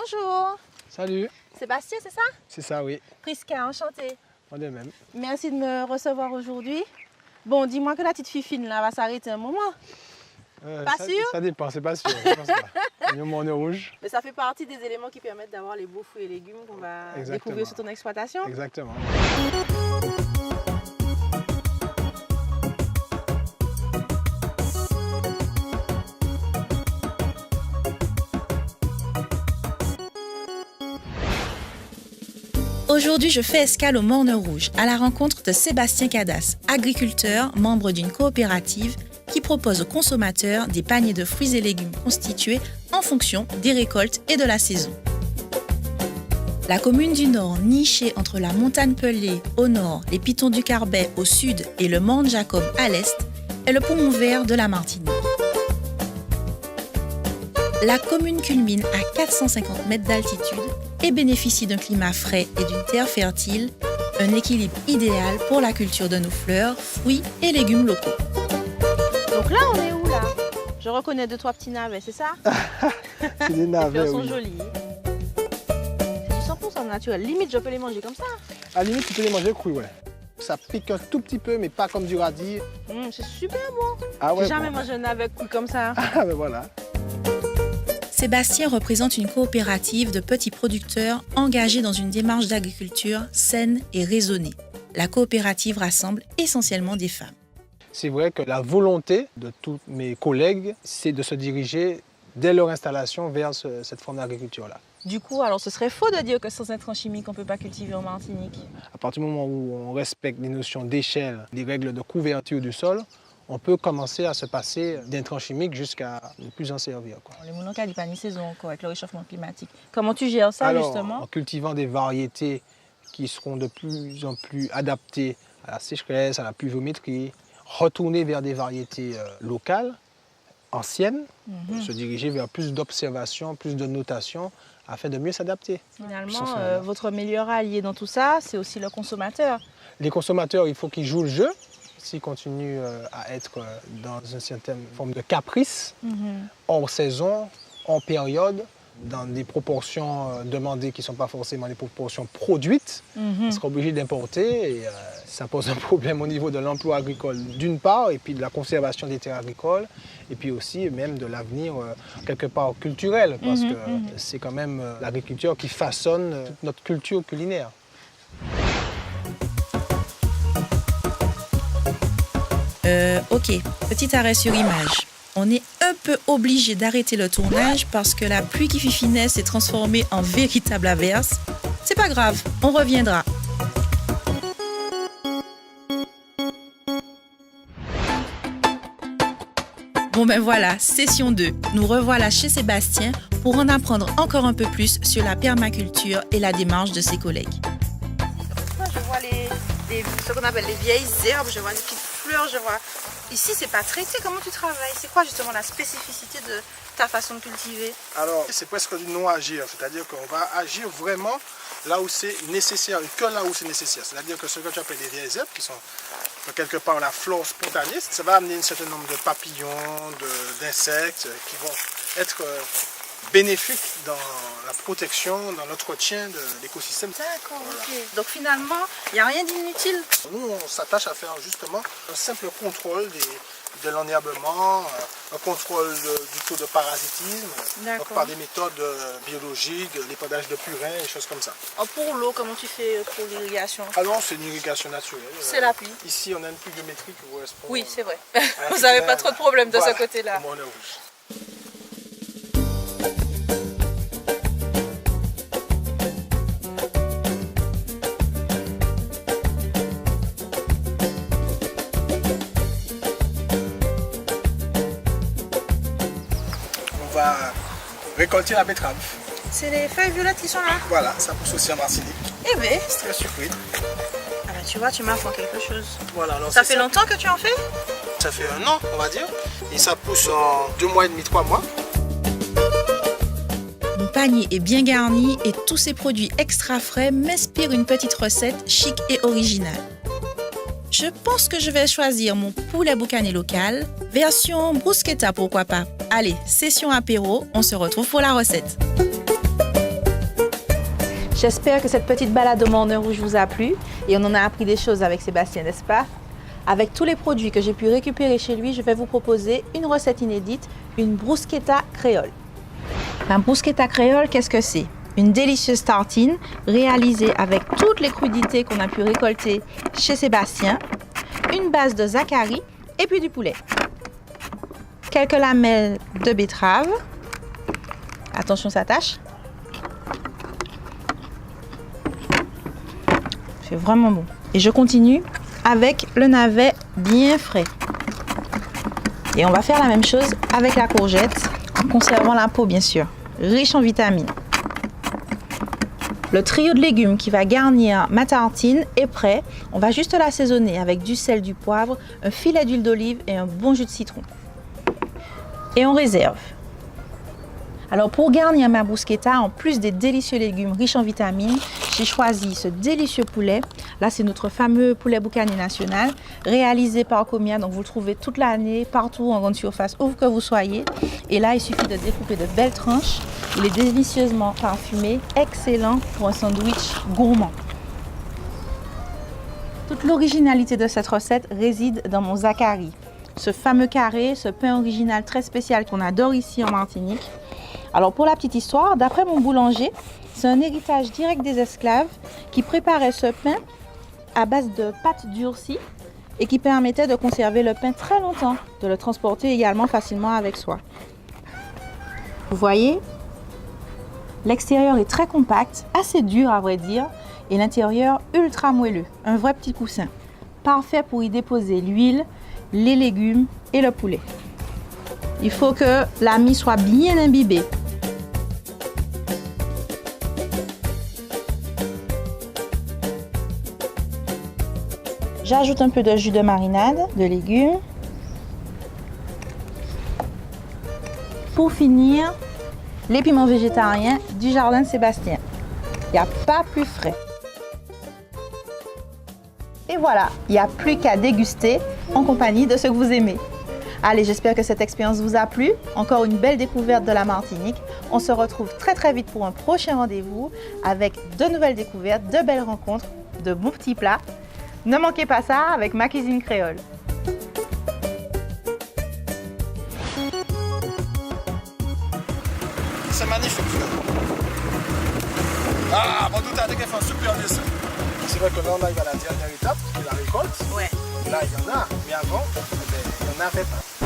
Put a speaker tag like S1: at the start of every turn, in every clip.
S1: Bonjour.
S2: Salut.
S1: Sébastien, c'est ça?
S2: C'est ça, oui.
S1: Prisca, enchantée.
S2: On est même.
S1: Merci de me recevoir aujourd'hui. Bon, dis-moi que la petite fifine là va s'arrêter un moment. Pas sûr?
S2: Ça dépend, c'est pas sûr. Je pense pas. Le monde est rouge.
S1: Mais ça fait partie des éléments qui permettent d'avoir les beaux fruits et légumes qu'on va découvrir sur ton exploitation.
S2: Exactement.
S3: Aujourd'hui, je fais escale au Morne Rouge, à la rencontre de Sébastien Cadas, agriculteur, membre d'une coopérative qui propose aux consommateurs des paniers de fruits et légumes constitués en fonction des récoltes et de la saison. La commune du Nord, nichée entre la montagne Pelée au nord, les Pitons du Carbet au sud et le Morne Jacob à l'est, est le poumon vert de la Martinique. La commune culmine à 450 mètres d'altitude et bénéficie d'un climat frais et d'une terre fertile, un équilibre idéal pour la culture de nos fleurs, fruits et légumes locaux.
S1: Donc là, on est où là? Je reconnais 2-3 petits navets, c'est ça?
S2: C'est des navets,
S1: Les fleurs sont
S2: oui.
S1: jolies. C'est du 100% naturel. Limite, je peux les manger comme ça.
S2: À la limite, tu peux les manger crus, ouais. Ça pique un tout petit peu, mais pas comme du radis.
S1: C'est super bon.
S2: Ah ouais,
S1: J'ai jamais
S2: bon.
S1: mangé un navet cru comme ça.
S2: Ah ben voilà.
S3: Sébastien représente une coopérative de petits producteurs engagés dans une démarche d'agriculture saine et raisonnée. La coopérative rassemble essentiellement des femmes.
S2: C'est vrai que la volonté de tous mes collègues, c'est de se diriger dès leur installation vers cette forme d'agriculture-là.
S1: Du coup, alors ce serait faux de dire que sans intrants chimiques, on ne peut pas cultiver en Martinique.
S2: À partir du moment où on respecte les notions d'échelle, les règles de couverture du sol, on peut commencer à se passer d'intrants chimiques jusqu'à ne plus en servir, quoi.
S1: Les moulins qui pas ni saison encore avec le réchauffement climatique. Comment tu gères ça justement?
S2: En cultivant des variétés qui seront de plus en plus adaptées à la sécheresse, à la pluviométrie, retourner vers des variétés locales, anciennes, se diriger vers plus d'observation, plus de notation, afin de mieux s'adapter.
S1: Finalement, votre meilleur allié dans tout ça, c'est aussi le consommateur.
S2: Les consommateurs, il faut qu'ils jouent le jeu. S'ils continuent à être dans une certaine forme de caprice, hors saison, hors période, dans des proportions demandées qui ne sont pas forcément des proportions produites, on sera obligé d'importer et ça pose un problème au niveau de l'emploi agricole d'une part et puis de la conservation des terres agricoles et puis aussi même de l'avenir quelque part culturel parce que c'est quand même l'agriculture qui façonne toute notre culture culinaire.
S3: Ok, petit arrêt sur image. On est un peu obligé d'arrêter le tournage parce que la pluie qui fifinait s'est transformée en véritable averse. C'est pas grave, on reviendra. Bon ben voilà, session 2. Nous revoilà chez Sébastien pour en apprendre encore un peu plus sur la permaculture et la démarche de ses collègues.
S1: Je vois ce qu'on appelle les vieilles herbes, je vois des petites fleurs, je vois... Ici, c'est pas traité. Comment tu travailles? C'est quoi justement la spécificité de ta façon de cultiver?
S2: Alors, c'est presque du non-agir, c'est-à-dire qu'on va agir vraiment là où c'est nécessaire et que là où c'est nécessaire. C'est-à-dire que ce que tu appelles les vieilles herbes, qui sont quelque part la flore spontanée, ça va amener un certain nombre de papillons, d'insectes qui vont être bénéfiques dans la protection, dans l'entretien de l'écosystème.
S1: D'accord,
S2: Voilà.
S1: ok. Donc finalement, il n'y a rien d'inutile.
S2: Nous, on s'attache à faire justement un simple contrôle de l'enherbement, un contrôle du taux de parasitisme, donc par des méthodes biologiques, l'épandage de purin et choses comme ça.
S1: Pour l'eau, comment tu fais pour l'irrigation?
S2: Alors, c'est une irrigation naturelle.
S1: C'est la pluie.
S2: Ici, on a une pluviométrie qui correspond.
S1: Oui, c'est vrai.
S2: à
S1: Vous
S2: la
S1: n'avez pas trop de problèmes de
S2: voilà,
S1: ce côté-là.
S2: au Morne Rouge. On va récolter la betterave.
S1: C'est les feuilles violettes qui sont là?
S2: Voilà, ça pousse aussi en Martinique.
S1: Eh bien,
S2: C'est très surpris.
S1: ah ben, tu vois, tu m'apprends quelque chose.
S2: Voilà, alors
S1: Ça
S2: c'est
S1: fait longtemps que tu en fais?
S2: Ça fait 1 an, on va dire. Et ça pousse en 2 mois et demi, 3 mois.
S3: Mon panier est bien garni et tous ces produits extra frais m'inspirent une petite recette chic et originale. Je pense que je vais choisir mon poulet boucané local, version bruschetta pourquoi pas. Allez, session apéro, on se retrouve pour la recette. J'espère que cette petite balade au Morne Rouge vous a plu et on en a appris des choses avec Sébastien, n'est-ce pas? Avec tous les produits que j'ai pu récupérer chez lui, je vais vous proposer une recette inédite, une bruschetta créole. Un bruschetta créole, qu'est-ce que c'est? Une délicieuse tartine réalisée avec toutes les crudités qu'on a pu récolter chez Sébastien, une base de Zacharie et puis du poulet. Quelques lamelles de betterave. Attention, ça tâche. C'est vraiment bon. Et je continue avec le navet bien frais. Et on va faire la même chose avec la courgette, en conservant la peau bien sûr, riche en vitamines. Le trio de légumes qui va garnir ma tartine est prêt. On va juste l'assaisonner avec du sel, du poivre, un filet d'huile d'olive et un bon jus de citron. Et on réserve. Alors pour garnir ma bruschetta, en plus des délicieux légumes riches en vitamines, j'ai choisi ce délicieux poulet. Là, c'est notre fameux poulet boucanier national, réalisé par Comia. Donc vous le trouvez toute l'année, partout en grande surface, où que vous soyez. Et là, il suffit de découper de belles tranches. Il est délicieusement parfumé, excellent pour un sandwich gourmand. Toute l'originalité de cette recette réside dans mon Zacharie. Ce fameux carré, ce pain original très spécial qu'on adore ici en Martinique. Alors pour la petite histoire, d'après mon boulanger, c'est un héritage direct des esclaves qui préparaient ce pain à base de pâte durcie et qui permettait de conserver le pain très longtemps, de le transporter également facilement avec soi. Vous voyez, l'extérieur est très compact, assez dur à vrai dire, et l'intérieur ultra moelleux, un vrai petit coussin, parfait pour y déposer l'huile, les légumes et le poulet. Il faut que la mie soit bien imbibée. J'ajoute un peu de jus de marinade, de légumes. Pour finir, les piments végétariens du jardin de Sébastien. Il n'y a pas plus frais. Et voilà, il n'y a plus qu'à déguster en compagnie de ceux que vous aimez. Allez, j'espère que cette expérience vous a plu. Encore une belle découverte de la Martinique. On se retrouve très très vite pour un prochain rendez-vous avec de nouvelles découvertes, de belles rencontres, de bons petits plats. Ne manquez pas ça avec ma cuisine créole.
S2: C'est magnifique. Ah, bon, tout à l'heure, fait un super dessin. C'est vrai que là, on arrive à la dernière étape, qui est la récolte.
S1: Ouais.
S2: Là, il y en a, mais avant, il n'y en avait pas. Il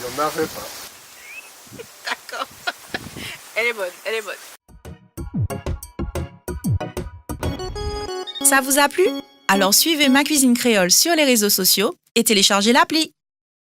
S2: n'y en avait pas.
S1: D'accord. Elle est bonne, elle est bonne.
S3: Ça vous a plu? Alors suivez Ma Cuisine Créole sur les réseaux sociaux et téléchargez l'appli.